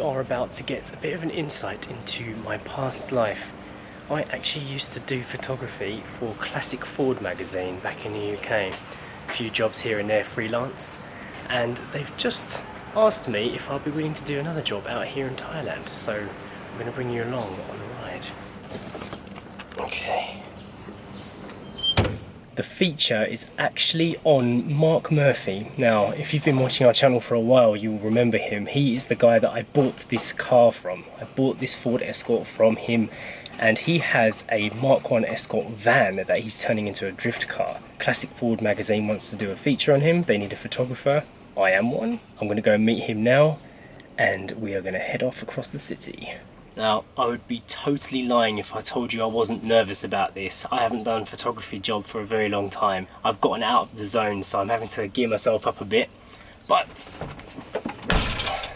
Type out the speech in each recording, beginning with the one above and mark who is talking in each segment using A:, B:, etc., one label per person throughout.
A: are about to get a bit of an insight into my past life. I actually used to do photography for Classic Ford magazine back in the UK. A few jobs here and there freelance, and they've just asked me if I'll be willing to do another job out here in Thailand, so I'm going to bring you along on the ride. Okay. The feature is actually on Mark Murphy. Now, if you've been watching our channel for a while, you'll remember him. He is the guy that I bought this car from. I bought this Ford Escort from him, and he has a Mark 1 Escort van that he's turning into a drift car. Classic Ford magazine wants to do a feature on him. They need a photographer. I am one. I'm going to go and meet him now, and we are going to head off across the city. Now, I would be totally lying if I told you I wasn't nervous about this. I haven't done a photography job for a very long time. I've gotten out of the zone, so I'm having to gear myself up a bit. But,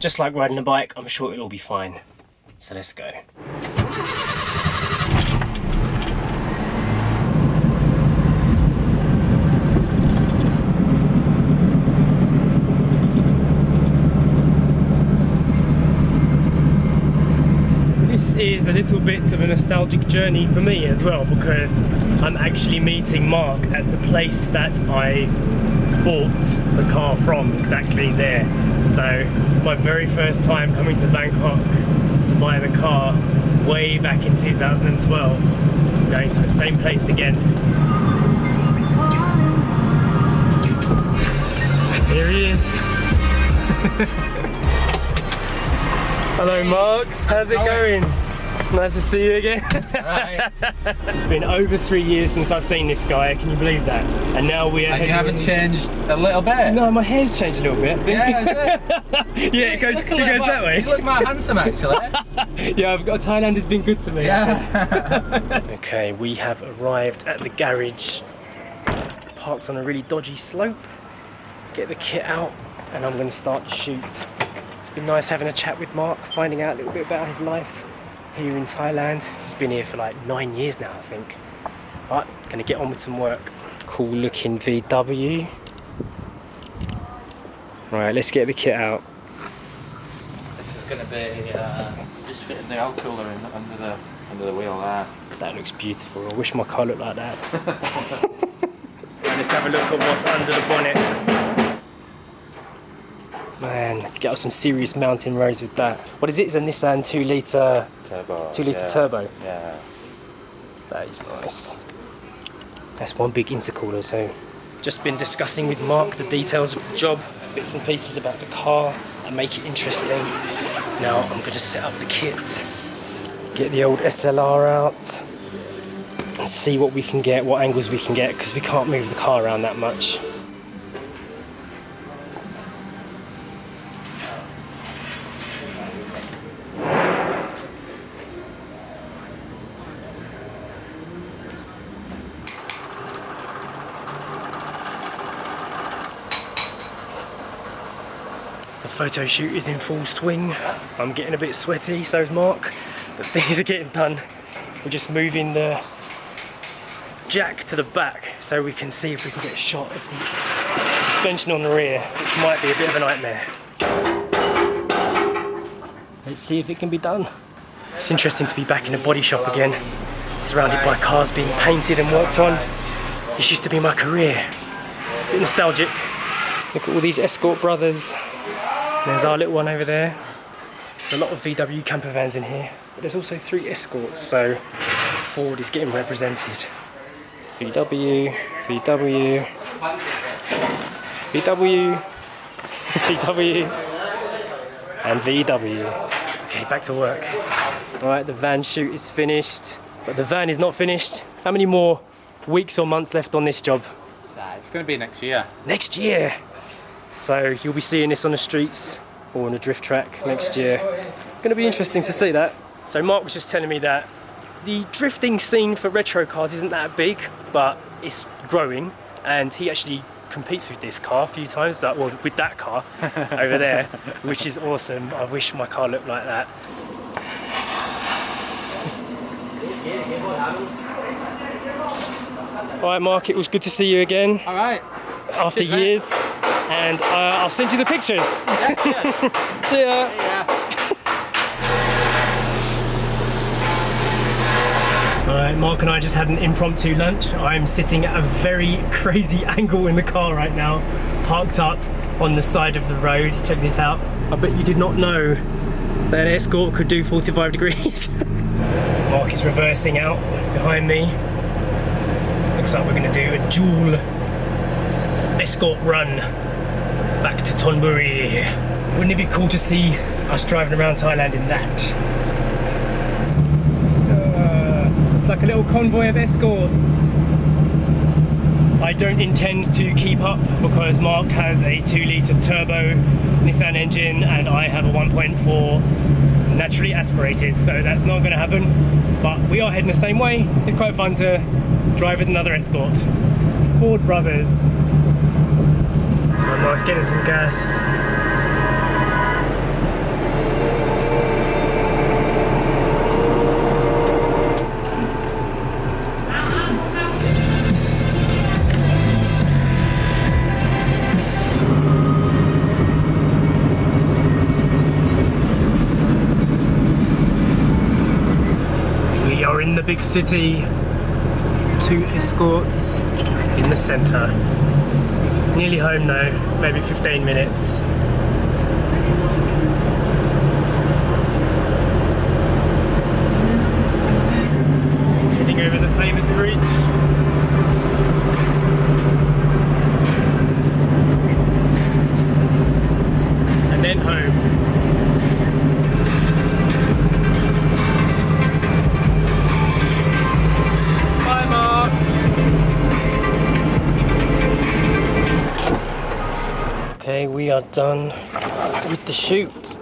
A: just like riding a bike, I'm sure it'll be fine. So let's go. This is a little bit of a nostalgic journey for me as well, because I'm actually meeting Mark at the place that I bought the car from, exactly there. So my very first time coming to Bangkok to buy the car way back in 2012, I'm going to the same place again. Here he is. Hello Mark, how's it going? Nice to see you again.
B: Right.
A: It's been over 3 years since I've seen this guy, can you believe that? And now we are
B: And you haven't changed a little bit?
A: No, my hair's changed a little bit.
B: Yeah, is it?
A: Yeah, it goes that way.
B: You look more handsome actually.
A: Yeah, Thailand has been good to me.
B: Yeah.
A: Okay, we have arrived at the garage. Parked on a really dodgy slope. Get the kit out and I'm going to start to shoot. It's been nice having a chat with Mark, finding out a little bit about his life here in Thailand. He's been here for like 9 years now, I think. But, gonna get on with some work. Cool looking VW. Right, let's get the kit out.
B: This is going to be just fitting the oil cooler in under the wheel there.
A: That looks beautiful. I wish my car looked like that. Right, let's have a look at what's under the bonnet. Man, get up some serious mountain roads with that. What is it? It's a Nissan 2 litre
B: Turbo.
A: 2 litre turbo.
B: Yeah.
A: That is nice. That's one big intercooler too. Just been discussing with Mark the details of the job, bits and pieces about the car, and make it interesting. Now I'm going to set up the kit, get the old SLR out, and see what we can get, what angles we can get, because we can't move the car around that much. The photo shoot is in full swing. I'm getting a bit sweaty, so is Mark, but things are getting done. We're just moving the jack to the back so we can see if we can get a shot of the suspension on the rear, which might be a bit of a nightmare. Let's see if it can be done. It's interesting to be back in a body shop again, surrounded by cars being painted and worked on. This used to be my career. A bit nostalgic. Look at all these Escort brothers. There's our little one over there. There's a lot of VW camper vans in here, but there's also 3 Escorts, so Ford is getting represented. VW, VW, VW, VW, and VW. Okay, back to work. Alright, the van shoot is finished, but the van is not finished. How many more weeks or months left on this job?
B: It's going to be next year.
A: Next year! So you'll be seeing this on the streets or on a drift track next year. Going to be interesting to see that. So Mark was just telling me that the drifting scene for retro cars isn't that big, but it's growing, and he actually competes with this car a few times, with that car over there, which is awesome. I wish my car looked like that. Alright Mark, it was good to see you again.
B: Alright.
A: After years. And I'll send you the pictures.
B: Yeah.
A: See ya.
B: Yeah.
A: Alright, Mark and I just had an impromptu lunch. I'm sitting at a very crazy angle in the car right now, parked up on the side of the road. Check this out. I bet you did not know that an Escort could do 45 degrees. Mark is reversing out behind me. Looks like we're going to do a dual Escort run back to Thonburi. Wouldn't it be cool to see us driving around Thailand in that? It's like a little convoy of Escorts. I don't intend to keep up because Mark has a 2-litre turbo Nissan engine and I have a 1.4 naturally aspirated, so that's not going to happen. But we are heading the same way. It's quite fun to drive with another Escort. Ford Brothers. So Mark's getting some gas. In the big city, 2 Escorts in the centre. Nearly home now, maybe 15 minutes. Heading over the famous bridge. And then home. Okay, we are done with the shoot.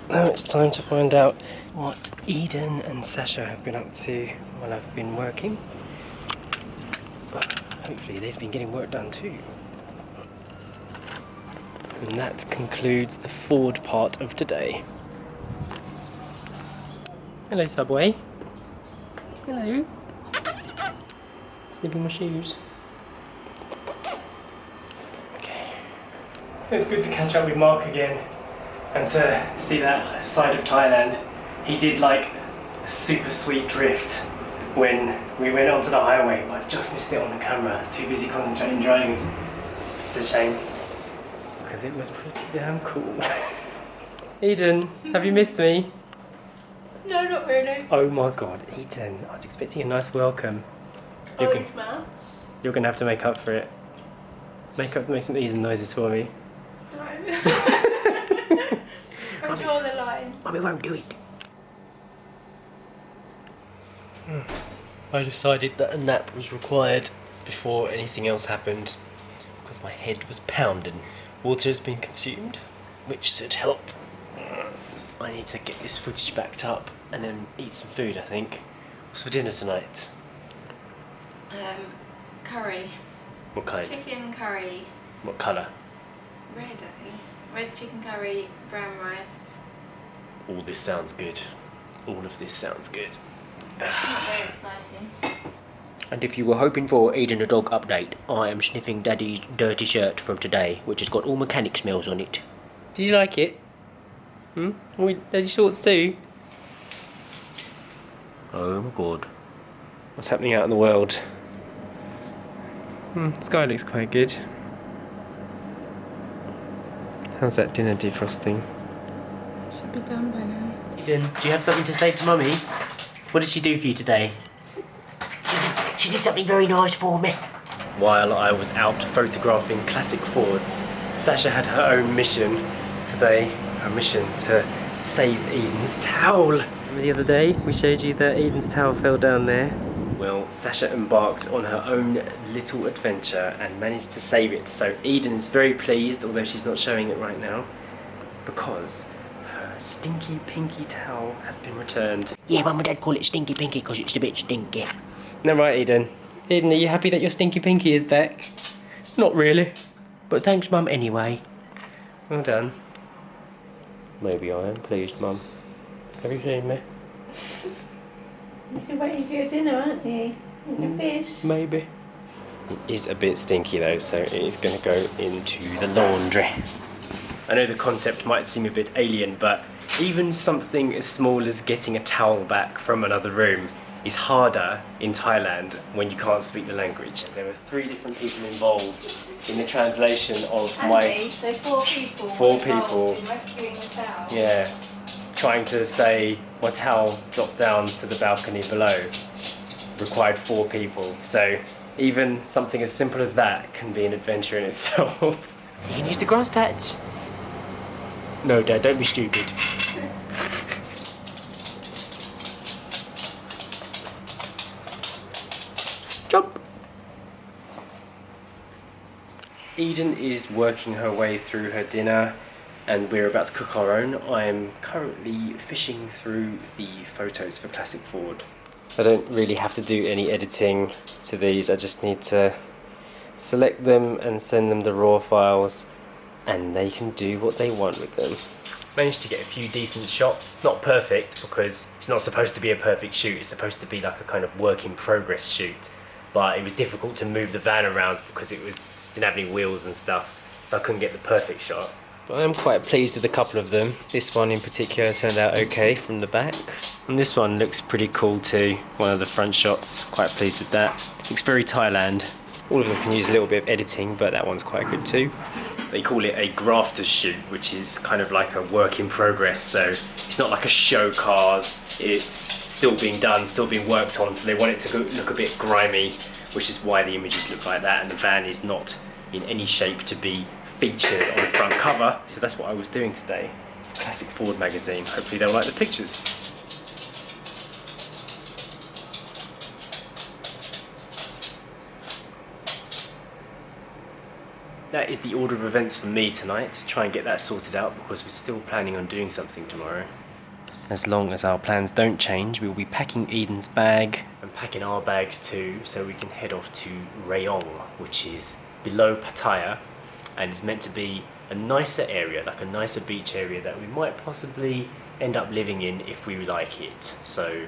A: Now it's time to find out what Eden and Sasha have been up to while I've been working. Hopefully they've been getting work done too. And that concludes the Ford part of today. Hello, Subway. Hello. Snipping my shoes. It's good to catch up with Mark again and to see that side of Thailand. He did like a super sweet drift when we went onto the highway, but I just missed it on the camera. Too busy concentrating driving. It's a shame because it was pretty damn cool. Eden, have you missed me?
C: No, not really.
A: Oh my god, Eden, I was expecting a nice welcome. You're gonna have to make up for it. Make some Eden noises for me.
C: I draw the line.
A: Mummy won't do it. I decided that a nap was required before anything else happened because my head was pounding. Water has been consumed, which should help. I need to get this footage backed up and then eat some food, I think. What's for dinner tonight?
C: Curry.
A: What kind?
C: Chicken curry.
A: What colour?
C: Red, I think. Red chicken curry, brown rice.
A: All this sounds good. All of this sounds good.
C: Not very exciting.
A: And if you were hoping for Eden the dog update, I am sniffing Daddy's dirty shirt from today, which has got all mechanic smells on it. Did you like it? Oh, Daddy shorts too? Oh my god. What's happening out in the world? The sky looks quite good. How's that dinner defrosting?
C: Should be done by now.
A: Eden, do you have something to say to Mummy? What did she do for you today? She did something very nice for me. While I was out photographing classic Fords, Sasha had her own mission today. Her mission to save Eden's towel. Remember the other day we showed you that Eden's towel fell down there? Well, Sasha embarked on her own little adventure and managed to save it. So Eden's very pleased, although she's not showing it right now, because her stinky pinky towel has been returned. Yeah, Mum and Dad call it stinky pinky because it's a bit stinky. No, right, Eden? Eden, are you happy that your stinky pinky is back? Not really. But thanks, Mum, anyway. Well done. Maybe I am pleased, Mum. Have you seen me?
C: You're still waiting for your dinner, aren't you? And your fish.
A: Maybe. It is a bit stinky though, so it is going to go into the laundry. I know the concept might seem a bit alien, but even something as small as getting a towel back from another room is harder in Thailand when you can't speak the language. There were 3 different people involved in the translation of
C: Andy, so 4 people.
A: 4
C: were involved
A: people.
C: in rescuing the towel.
A: Yeah, trying to say my towel dropped down to the balcony below required 4 people. So even something as simple as that can be an adventure in itself. You can use the grass patch. No, Dad, don't be stupid. Jump! Eden is working her way through her dinner and we're about to cook our own. I am currently fishing through the photos for Classic Ford. I don't really have to do any editing to these, I just need to select them and send them the raw files and they can do what they want with them. Managed to get a few decent shots, not perfect because it's not supposed to be a perfect shoot, it's supposed to be like a kind of work in progress shoot, but it was difficult to move the van around because didn't have any wheels and stuff, so I couldn't get the perfect shot. But I am quite pleased with a couple of them. This one in particular turned out okay from the back. And this one looks pretty cool too. One of the front shots, quite pleased with that. Looks very Thailand. All of them can use a little bit of editing, but that one's quite good too. They call it a grafter's shoot, which is kind of like a work in progress. So it's not like a show car, it's still being done, still being worked on. So they want it to look a bit grimy, which is why the images look like that. And the van is not in any shape to be featured on the front cover, so that's what I was doing today. Classic Ford magazine. Hopefully they'll like the pictures. That is the order of events for me tonight. Try and get that sorted out because we're still planning on doing something tomorrow. As long as our plans don't change, we'll be packing Eden's bag and packing our bags too, so we can head off to Rayong, which is below Pattaya, and it's meant to be a nicer area, like a nicer beach area that we might possibly end up living in if we like it. So,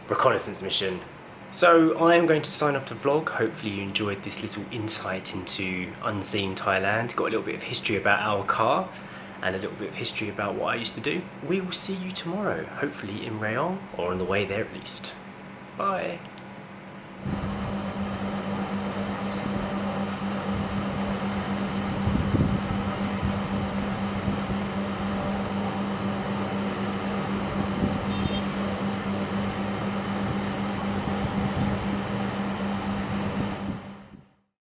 A: reconnaissance mission. So I am going to sign off the vlog. Hopefully you enjoyed this little insight into unseen Thailand. Got a little bit of history about our car and a little bit of history about what I used to do. We will see you tomorrow, hopefully in Rayong or on the way there at least. Bye.